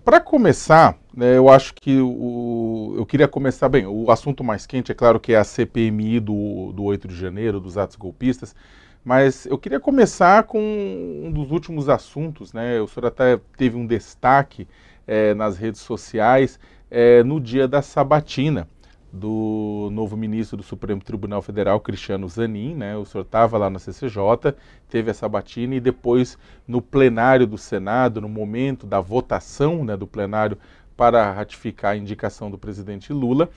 Para começar, né, eu acho que eu queria começar bem. O assunto mais quente, é claro que é a CPMI do 8 de janeiro, dos atos golpistas, mas eu queria começar com um dos últimos assuntos, né? O senhor até teve um destaque nas redes sociais no dia da sabatina do novo ministro do Supremo Tribunal Federal, Cristiano Zanin, né? O senhor estava lá na CCJ, teve a sabatina e depois no plenário do Senado, no momento da votação, né, do plenário para ratificar a indicação do presidente Lula,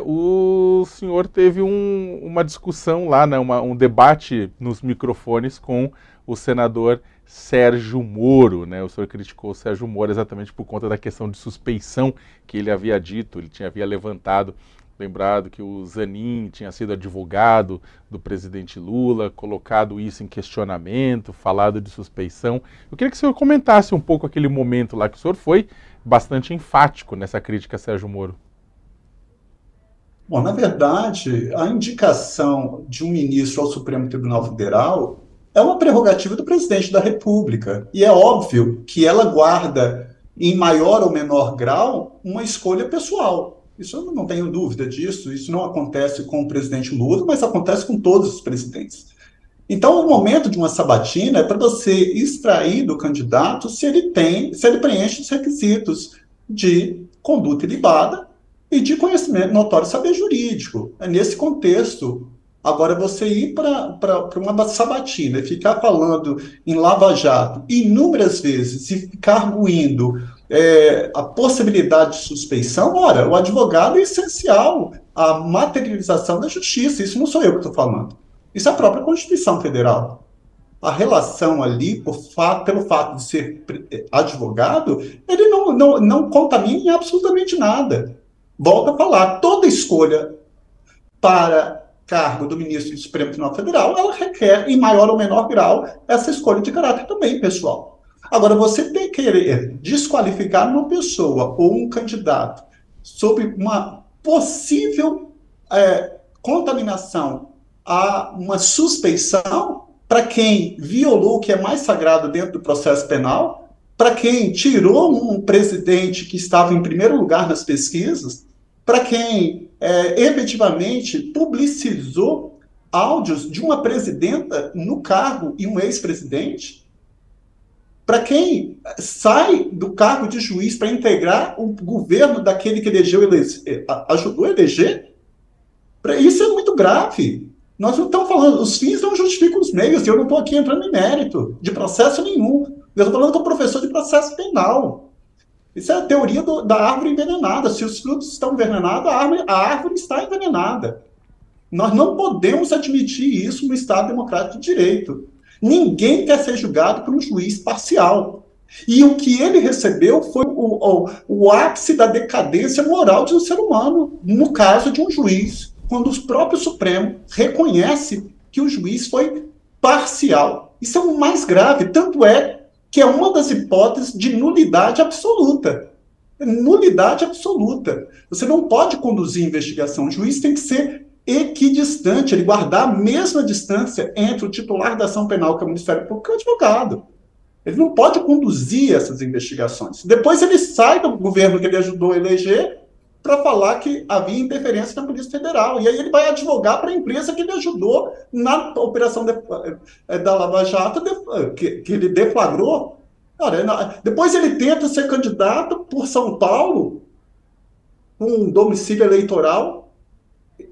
o senhor teve uma discussão lá, né, um debate nos microfones com o senador Sérgio Moro, né? O senhor criticou o Sérgio Moro exatamente por conta da questão de suspeição que ele havia dito, havia levantado, lembrado que o Zanin tinha sido advogado do presidente Lula, colocado isso em questionamento, falado de suspeição. Eu queria que o senhor comentasse um pouco aquele momento lá, que o senhor foi bastante enfático nessa crítica a Sérgio Moro. Bom, na verdade, a indicação de um ministro ao Supremo Tribunal Federal é uma prerrogativa do presidente da República. E é óbvio que ela guarda, em maior ou menor grau, uma escolha pessoal. Isso eu não tenho dúvida disso. Isso não acontece com o presidente Lula, mas acontece com todos os presidentes. Então, o momento de uma sabatina é para você extrair do candidato se ele preenche os requisitos de conduta ilibada e de conhecimento notório saber jurídico. É nesse contexto. Agora, você ir para uma sabatina e ficar falando em Lava Jato inúmeras vezes e ficar arguindo a possibilidade de suspeição, ora, o advogado é essencial à materialização da justiça. Isso não sou eu que estou falando. Isso é a própria Constituição Federal. A relação ali, pelo fato de ser advogado, ele não contamina em absolutamente nada. Volto a falar, toda escolha para cargo do ministro do Supremo Tribunal Federal, ela requer, em maior ou menor grau, essa escolha de caráter também pessoal. Agora, você querer desqualificar uma pessoa ou um candidato sob uma possível contaminação a uma suspeição para quem violou o que é mais sagrado dentro do processo penal, para quem tirou um presidente que estava em primeiro lugar nas pesquisas, para quem efetivamente publicizou áudios de uma presidenta no cargo e um ex-presidente, para quem sai do cargo de juiz para integrar o governo daquele que ajudou a eleger, isso é muito grave. Nós não estamos falando, os fins não justificam os meios, e eu não estou aqui entrando em mérito de processo nenhum. Eu estou falando com o professor de processo penal. Isso é a teoria da árvore envenenada. Se os frutos estão envenenados, a árvore está envenenada. Nós não podemos admitir isso no Estado Democrático de Direito. Ninguém quer ser julgado por um juiz parcial. E o que ele recebeu foi o ápice da decadência moral de um ser humano, no caso de um juiz, quando o próprio Supremo reconhece que o juiz foi parcial. Isso é o mais grave, tanto é que é uma das hipóteses de nulidade absoluta. Nulidade absoluta. Você não pode conduzir investigação. O juiz tem que ser equidistante, ele guardar a mesma distância entre o titular da ação penal, que é o Ministério Público, e o advogado. Ele não pode conduzir essas investigações. Depois ele sai do governo que ele ajudou a eleger para falar que havia interferência na Polícia Federal. E aí ele vai advogar para a empresa que ele ajudou na operação da Lava Jato, que ele deflagrou. Depois ele tenta ser candidato por São Paulo, com um domicílio eleitoral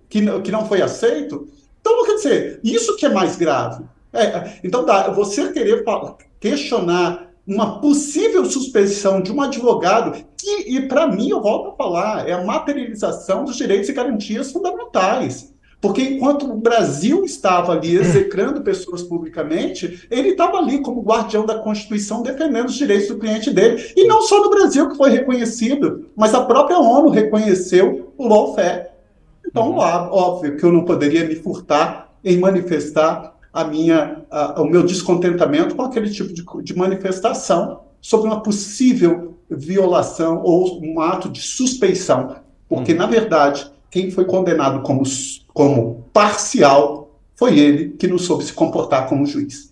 que não foi aceito. Então, quer dizer, isso que é mais grave. Então, você querer questionar uma possível suspeição de um advogado, e para mim, eu volto a falar, é a materialização dos direitos e garantias fundamentais. Porque enquanto o Brasil estava ali execrando pessoas publicamente, ele estava ali como guardião da Constituição, defendendo os direitos do cliente dele. E não só no Brasil que foi reconhecido, mas a própria ONU reconheceu o lawfare. Então, óbvio que eu não poderia me furtar em manifestar o meu descontentamento com aquele tipo de manifestação sobre uma possível violação ou um ato de suspeição. Porque, na verdade, quem foi condenado como parcial foi ele que não soube se comportar como juiz.